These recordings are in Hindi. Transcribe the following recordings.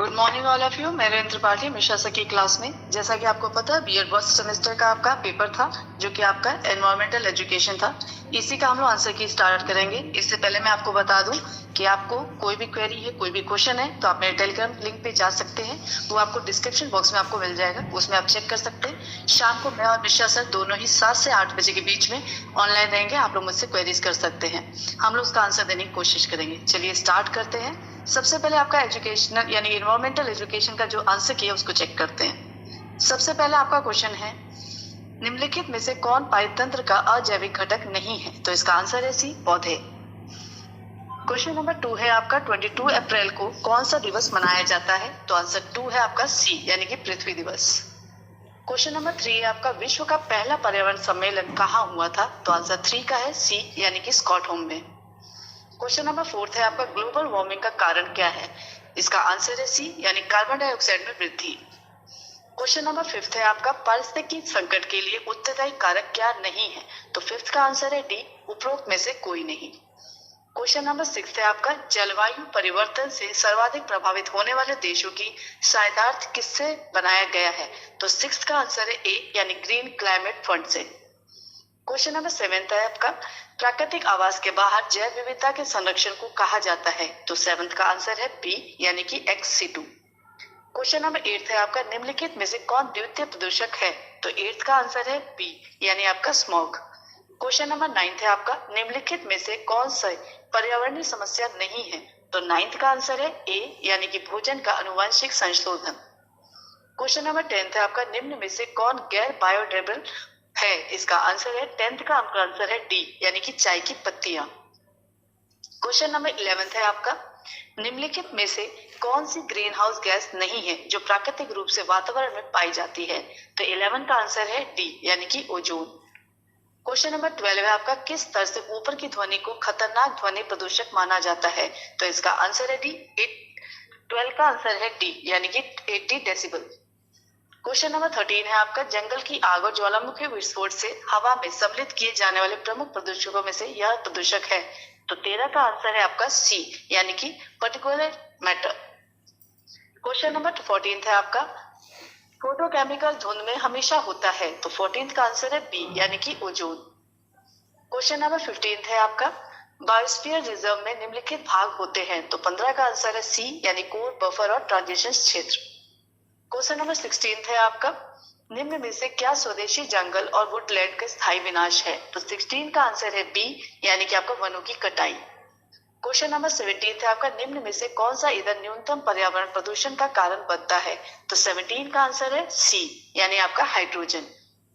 Good morning all of you. मैं नरेंद्र त्रिपाठी मिश्रा सर की क्लास में। जैसा कि आपको पता है बीएड फर्स्ट सेमेस्टर का आपका पेपर था जो कि आपका एनवायरमेंटल एजुकेशन था। इसी का हम लोग आंसर की स्टार्ट करेंगे। इससे पहले मैं आपको बता दूं कि आपको कोई भी क्वेरी है, कोई भी क्वेश्चन है तो आप मेरे टेलीग्राम लिंक पे जा सकते हैं। वो आपको डिस्क्रिप्शन बॉक्स में आपको मिल जाएगा, उसमें आप चेक कर सकते हैं। शाम को मैं और मिश्रा सर दोनों ही 7 से 8 बजे के बीच में ऑनलाइन रहेंगे। आप लोग मुझसे क्वेरीज कर सकते हैं, हम लोग उसका आंसर देने की कोशिश करेंगे। चलिए स्टार्ट करते हैं। सबसे पहले आपका एजुकेशनल यानी एनवायरमेंटल एजुकेशन का जो आंसर किया उसको चेक करते हैं। सबसे पहले आपका क्वेश्चन है, निम्नलिखित में से कौन पारितंत्र का अजैविक घटक नहीं है? तो इसका आंसर है सी, पौधे। क्वेश्चन नंबर 2 है आपका, 22 अप्रैल को कौन सा दिवस मनाया जाता है? तो आंसर 2 है आपका सी, यानी कि पृथ्वी दिवस। क्वेश्चन नंबर 3 है आपका, विश्व का पहला पर्यावरण सम्मेलन कहाँ हुआ था? तो आंसर 3 का है सी, यानी कि स्टॉकहोम में। क्वेश्चन नंबर 4 है आपका, ग्लोबल वार्मिंग का कारण क्या है? इसका आंसर है सी, यानी कार्बन डाइऑक्साइड में वृद्धि। क्वेश्चन नंबर 5 है आपका, पारिस्थितिकी संकट के लिए उत्तरदायी कारक क्या नहीं है? तो 5 का आंसर है डी, उपरोक्त में से कोई नहीं। क्वेश्चन नंबर 6 है आपका, जलवायु परिवर्तन से सर्वाधिक प्रभावित होने वाले देशों की सहायतार्थ किससे बनाया गया है? तो 6 का आंसर है ए, यानी ग्रीन क्लाइमेट फंड से। क्वेश्चन नंबर 7 है आपका, प्राकृतिक आवास के बाहर जैव विविधता के संरक्षण को कहा जाता है? तो 7 का आंसर है बी, यानी कि XC2। क्वेश्चन नंबर 8 है आपका, निम्नलिखित में से कौन द्वितीय प्रदूषक है? तो 8 का आंसर है बी, यानी आपका स्मॉग। क्वेश्चन नंबर 9 है आपका, निम्नलिखित में से कौन सा पर्यावरणीय समस्या नहीं है? तो 9 का आंसर है ए, यानी कि भोजन का अनुवांशिक संशोधन। क्वेश्चन नंबर 10 है आपका, निम्न में से कौन गैर बायोडिग्रेडेबल है? इसका आंसर है 10th का आंसर है डी, यानी कि चाय की पत्तियां। क्वेश्चन नंबर 11 है आपका, निम्नलिखित में से कौन सी ग्रीन हाउस गैस नहीं है जो प्राकृतिक रूप से वातावरण में पाई जाती है? तो 11 का आंसर है डी, यानी कि ओजोन। क्वेश्चन नंबर 12 है आपका, किस स्तर से ऊपर की ध्वनि को खतरनाक ध्वनि प्रदूषक माना जाता है? तो इसका आंसर है डी, 12 का आंसर है डी, यानी कि 80 डेसिबल। क्वेश्चन नंबर 13 है आपका, जंगल की आग और ज्वालामुखी विस्फोट से हवा में सम्मिलित किए जाने वाले प्रमुख प्रदूषकों में से यह प्रदूषक है? तो 13 का आंसर है आपका सी, यानी कि पर्टिकुलर मैटर। क्वेश्चन नंबर 14 है आपका, फोटोकेमिकल धुंध में हमेशा होता है? तो 14 का आंसर है बी, यानी कि ओजोन। क्वेश्चन नंबर 15 है आपका, बायोस्फीयर रिजर्व में निम्नलिखित भाग होते हैं? तो 15 का आंसर है सी, यानी कोर, बफर और ट्रांजिशन क्षेत्र। क्वेश्चन नंबर 16 है आपका, निम्न में से क्या स्वदेशी जंगल और वुडलैंड का स्थायी विनाश है? तो 16 का आंसर है बी, यानी कि आपका वनों की कटाई। क्वेश्चन नंबर 17 है आपका, निम्न में से कौन सा ईंधन न्यूनतम पर्यावरण प्रदूषण का कारण बनता है? तो 17 का आंसर है सी, यानी आपका हाइड्रोजन।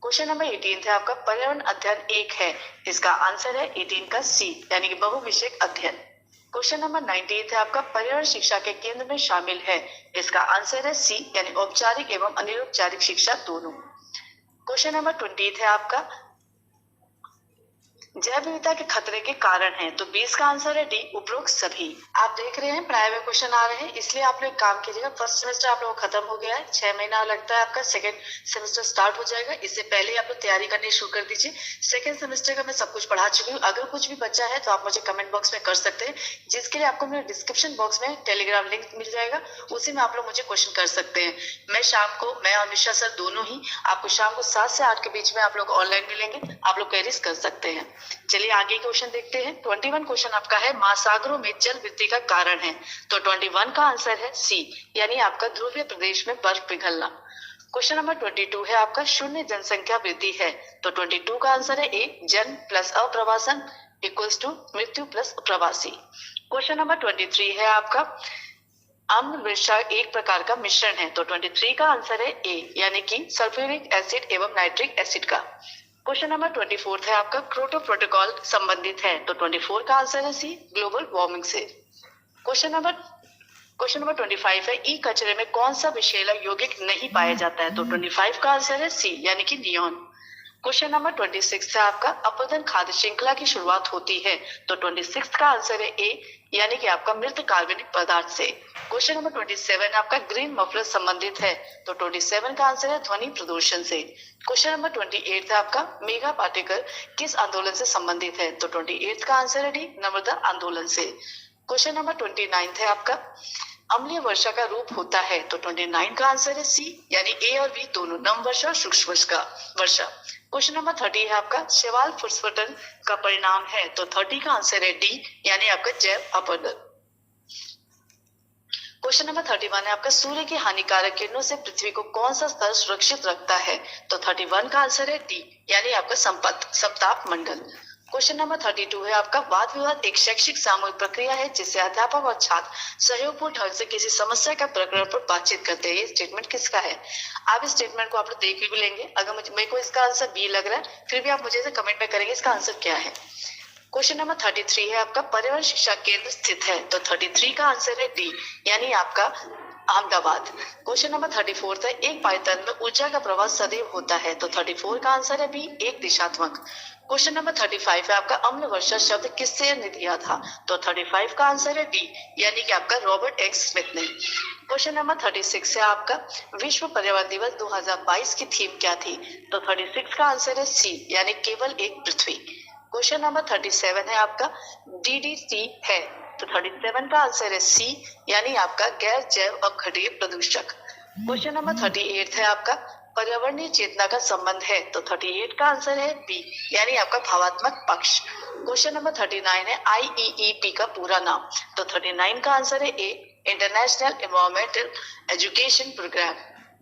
क्वेश्चन नंबर 18 है आपका, पर्यावरण अध्ययन एक है? इसका आंसर है 18 का सी, यानी कि बहुविषयक अध्ययन। क्वेश्चन नंबर 19 है आपका, पर्यावरण शिक्षा के केंद्र में शामिल है? इसका आंसर है सी, यानी औपचारिक एवं अनौपचारिक शिक्षा दोनों। क्वेश्चन नंबर 20 है आपका, जैव विविधता के खतरे के कारण है? तो 20 का आंसर है डी, उपरोक्त सभी। आप देख रहे हैं प्राय में क्वेश्चन आ रहे हैं, इसलिए आप लोग काम कीजिएगा। फर्स्ट सेमेस्टर आप लोगों को खत्म हो गया है, 6 महीना लगता है आपका, सेकंड सेमेस्टर स्टार्ट हो जाएगा। इससे पहले आप लोग तैयारी करनी शुरू कर दीजिए। सेकंड सेमेस्टर का मैं सब कुछ पढ़ा चुकी हूँ। अगर कुछ भी बचा है तो आप मुझे कमेंट बॉक्स में कर सकते हैं, जिसके लिए आपको मेरे डिस्क्रिप्शन बॉक्स में टेलीग्राम लिंक मिल जाएगा, उसी में आप लोग मुझे क्वेश्चन कर सकते हैं। मैं शाम को, मैं और मिश्रा सर दोनों ही आपको शाम को 7 से 8 के बीच में आप लोग ऑनलाइन मिलेंगे, आप लोग क्वेरीज कर सकते हैं। चलिए आगे क्वेश्चन देखते हैं। 21 क्वेश्चन आपका है, महासागरों में जल वृद्धि का कारण है? तो 21 का आंसर है सी, यानी आपका ध्रुवीय प्रदेश में बर्फ पिघलना। क्वेश्चन नंबर 22 है आपका, शून्य जनसंख्या वृद्धि है? तो 22 का आंसर है ए, जन्म प्लस अप्रवासन इक्वल्स टू मृत्यु प्लस प्रवासी। क्वेश्चन नंबर 23 है आपका, अम्ल वृषा एक प्रकार का मिश्रण है? तो 23 का आंसर है ए, यानी कि सल्फ्यूरिक एसिड एवं नाइट्रिक एसिड का। क्वेश्चन नंबर 24 है आपका, क्योटो प्रोटोकॉल संबंधित है? तो 24 का आंसर है सी, ग्लोबल वार्मिंग से। क्वेश्चन नंबर 25 है, ई कचरे में कौन सा विषैला यौगिक नहीं पाया जाता है? तो 25 का आंसर है सी, यानी कि नियॉन। क्वेश्चन नंबर 26 है आपका, अपरदन खाद्य श्रृंखला की शुरुआत होती है? तो 26 का आंसर है ए, यानी कि आपका मृत कार्बनिक पदार्थ से। क्वेश्चन नंबर 27 आपका, ग्रीन मफलर संबंधित है? तो 27 का आंसर है ध्वनि प्रदूषण से। क्वेश्चन नंबर 28 है आपका, मेगा पार्टिकल किस आंदोलन से संबंधित है? तो 28 का आंसर है डी, नर्मदा आंदोलन से। क्वेश्चन नंबर 29 है आपका, अम्लीय वर्षा का रूप होता है? तो 29 का आंसर है सी, यानी ए और बी दोनों नम वर्षा और सूक्ष्म वर्षा। क्वेश्चन नंबर 30 है आपका, शैवाल फुस्फटन का परिणाम है? तो 30 का आंसर है डी, यानी आपका जैव अपवर्तन। क्वेश्चन नंबर 31 है आपका, सूर्य की हानिकारक किरणों से पृथ्वी को कौन सा स्तर सुरक्षित रखता है? तो 31 का आंसर है डी, यानी आपका समताप मंडल। क्वेश्चन नंबर 32 है आपका, वाद विवाद एक शैक्षिक सामूहिक प्रक्रिया है जिससे अध्यापक और छात्र सहयोगपूर्ण ढंग से किसी समस्या का प्रकरण पर बातचीत करते हैं। ये स्टेटमेंट किसका है? आप इस स्टेटमेंट को आप लोग देख भी लेंगे। अगर मेरे को इसका आंसर बी लग रहा है, फिर भी आप मुझे कमेंट में करेंगे इसका आंसर क्या है। क्वेश्चन नंबर 33 है आपका, पर्यावरण शिक्षा केंद्र स्थित है? तो 33 का आंसर है डी, यानी आपका अहमदाबाद। क्वेश्चन नंबर 34 है, एक पाइथन में ऊर्जा का प्रवाह सदैव होता है? तो 34 का आंसर है बी, एक दिशात्मक। क्वेश्चन नंबर 35 है आपका, अम्ल वर्षा शब्द किससे दिया था? तो 35 का आंसर है डी, यानी कि आपका रॉबर्ट एक्स स्मिथ ने। क्वेश्चन नंबर 36 है आपका, विश्व पर्यावरण दिवस 2022 की थीम क्या थी? तो 36 का आंसर है सी, यानी केवल एक पृथ्वी। क्वेश्चन नंबर 37 है आपका, डीडीटी है? तो 37 का आंसर है सी, यानी आपका गैर जैव अपघटनीय प्रदूषक। क्वेश्चन नंबर 38 है आपका, पर्यावरणीय चेतना का संबंध है? तो 38 का आंसर है बी, यानी आपका भावात्मक पक्ष। क्वेश्चन नंबर 39 है, आईईईपी का पूरा नाम? तो 39 का आंसर है ए, इंटरनेशनल एनवायरमेंटल एजुकेशन प्रोग्राम।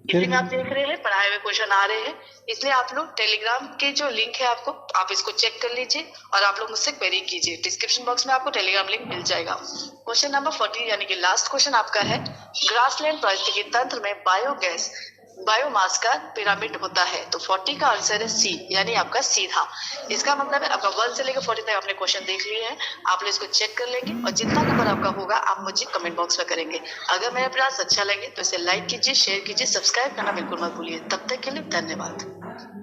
इसी में आप देख रहे हैं पढ़ाए हुए क्वेश्चन आ रहे हैं, इसलिए आप लोग टेलीग्राम के जो लिंक है आपको, आप इसको चेक कर लीजिए और आप लोग मुझसे क्वेरी कीजिए। डिस्क्रिप्शन बॉक्स में आपको टेलीग्राम लिंक मिल जाएगा। क्वेश्चन नंबर 40 यानी कि लास्ट क्वेश्चन आपका है, ग्रासलैंड पारिस्थितिकी तंत्र में बायोगैस बायोमास का पिरामिड होता है? तो 40 का आंसर है सी, यानी आपका सीधा। इसका मतलब है आपका 1 से लेकर 40 तक आपने क्वेश्चन देख लिए हैं, आप लोग इसको चेक कर लेंगे और जितना नंबर आपका होगा आप मुझे कमेंट बॉक्स में करेंगे। अगर मेरे प्रयास अच्छा लगे तो इसे लाइक कीजिए, शेयर कीजिए, सब्सक्राइब करना बिल्कुल मत भूलिए। तब तक के लिए धन्यवाद।